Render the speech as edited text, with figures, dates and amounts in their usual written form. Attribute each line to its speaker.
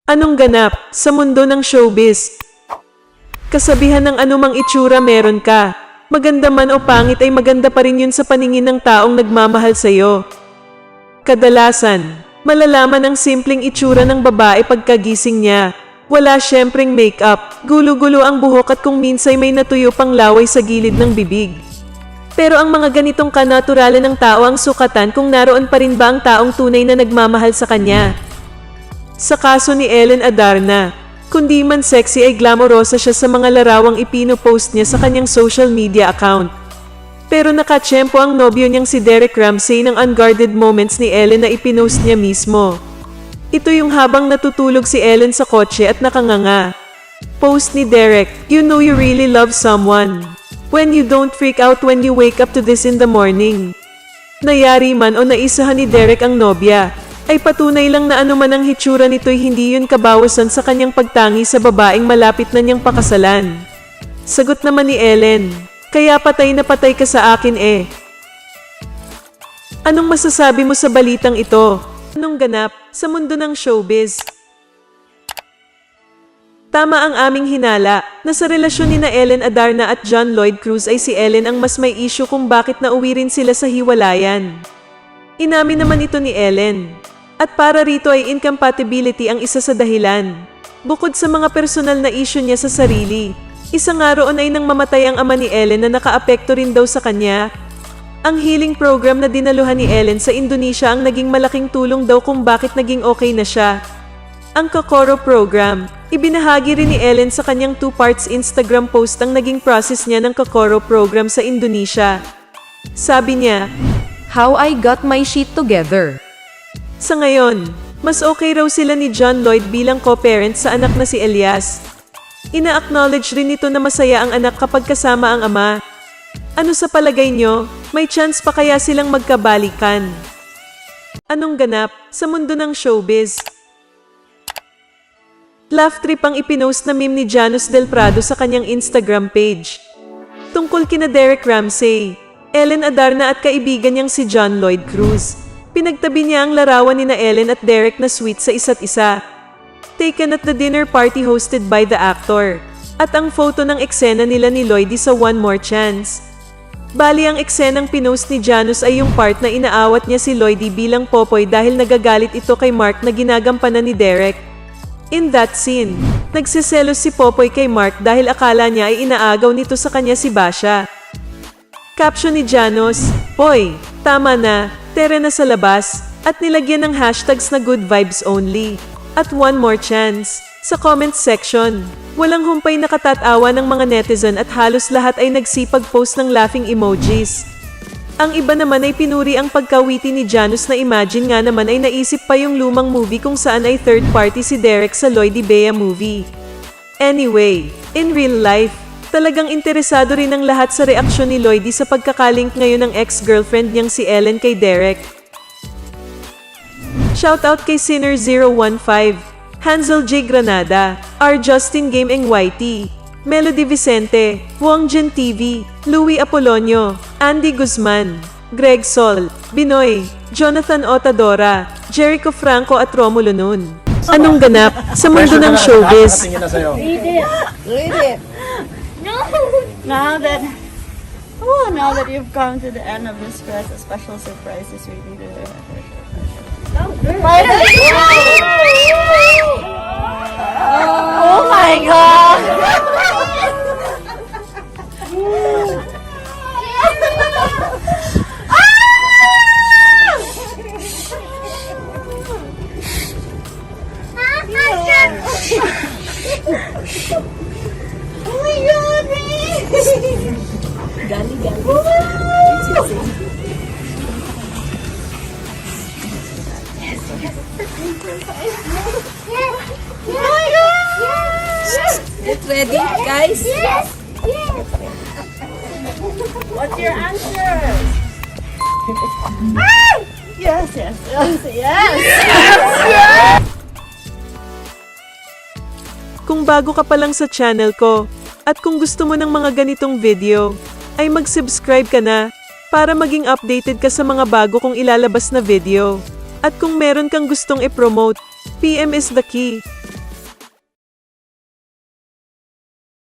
Speaker 1: Anong ganap sa mundo ng showbiz? Kasabihan ng anumang itsura meron ka. Maganda man o pangit ay maganda pa rin yun sa paningin ng taong nagmamahal sa'yo. Kadalasan, malalaman ang simpleng itsura ng babae pagkagising niya. Wala syempreng make-up, gulo-gulo ang buhok at kung minsay may natuyo pang laway sa gilid ng bibig. Pero ang mga ganitong kanaturalan ng tao ang sukatan kung naroon pa rin ba ang taong tunay na nagmamahal sa kanya. Sa kaso ni Ellen Adarna, kundi man sexy ay glamorosa siya sa mga larawang ipinopost niya sa kanyang social media account. Pero nakatsyempo ang nobyo niyang si Derek Ramsey ng unguarded moments ni Ellen na ipinost niya mismo. Ito yung habang natutulog si Ellen sa kotse at nakanganga. Post ni Derek, "You know you really love someone when you don't freak out when you wake up to this in the morning." Nayari man o naisahan ni Derek ang nobya, ay patunay lang na anuman ang hitsura nito'y hindi yun kabawasan sa kanyang pagtangi sa babaeng malapit na niyang pakasalan. Sagot naman ni Ellen, "Kaya patay na patay ka sa akin eh." Anong masasabi mo sa balitang ito? Anong ganap sa mundo ng showbiz? Tama ang aming hinala na sa relasyon ni na Ellen Adarna at John Lloyd Cruz ay si Ellen ang mas may issue kung bakit nauwi rin sila sa hiwalayan. Inamin naman ito ni Ellen. At para rito ay incompatibility ang isa sa dahilan. Bukod sa mga personal na issue niya sa sarili, isa nga roon ay nang mamatay ang ama ni Ellen na nakaapekto rin daw sa kanya. Ang healing program na dinaluhan ni Ellen sa Indonesia ang naging malaking tulong daw kung bakit naging okay na siya. Ang Kokoro program, ibinahagi rin ni Ellen sa kanyang 2 parts Instagram post ang naging process niya ng Kokoro program sa Indonesia. Sabi niya,
Speaker 2: "How I got my shit together."
Speaker 1: Sa ngayon, mas okay raw sila ni John Lloyd bilang co-parent sa anak na si Elias. Ina-acknowledge rin nito na masaya ang anak kapag kasama ang ama. Ano sa palagay nyo, may chance pa kaya silang magkabalikan? Anong ganap sa mundo ng showbiz? Laugh trip ang ipinost na meme ni Janos Del Prado sa kanyang Instagram page. Tungkol kina Derek Ramsey, Ellen Adarna at kaibigan niyang si John Lloyd Cruz. Pinagtabi niya ang larawan ni na Ellen at Derek na sweet sa isa't isa. Taken at the dinner party hosted by the actor. At ang photo ng eksena nila ni Lloydie sa One More Chance. Bali ang eksenang pinost ni Janos ay yung part na inaawat niya si Lloydie bilang popoy dahil nagagalit ito kay Mark na ginagampanan ni Derek. In that scene, nagsiselos si Popoy kay Mark dahil akala niya ay inaagaw nito sa kanya si Basha. Caption ni Janos, "Hoy, tama na, tere na sa labas," at nilagyan ng hashtags na good vibes only. At one more chance. Sa comment section, walang humpay na katatawa ng mga netizen at halos lahat ay nagsipag-post ng laughing emojis. Ang iba naman ay pinuri ang pagkawiti ni Janos na imagine nga naman ay naisip pa yung lumang movie kung saan ay third party si Derek sa Lloydie Bea movie. Anyway, in real life, talagang interesado rin ang lahat sa reaksyon ni Lloydie sa pagkakalink ngayon ng ex-girlfriend niyang si Ellen kay Derek. Shoutout kay Sinner015, Hansel J. Granada, R. Justin Game NYT, Melody Vicente, Wong Jin TV, Louie Apolonio, Andy Guzman, Greg Sol, Binoy, Jonathan Otadora, Jericho Franco at Romulo Nun. Anong ganap sa mundo ng showbiz?
Speaker 3: Read it. No. Now that you've come to the end of this quest, a special surprise is waiting to Oh my God!
Speaker 2: Get ready, guys.
Speaker 3: What's your answer? Yes.
Speaker 1: Kung bago ka pa lang sa channel ko, at kung gusto mo ng mga ganitong video, ay mag-subscribe ka na, para maging updated ka sa mga bago kong ilalabas na video. At kung meron kang gustong i-promote, PM is the key.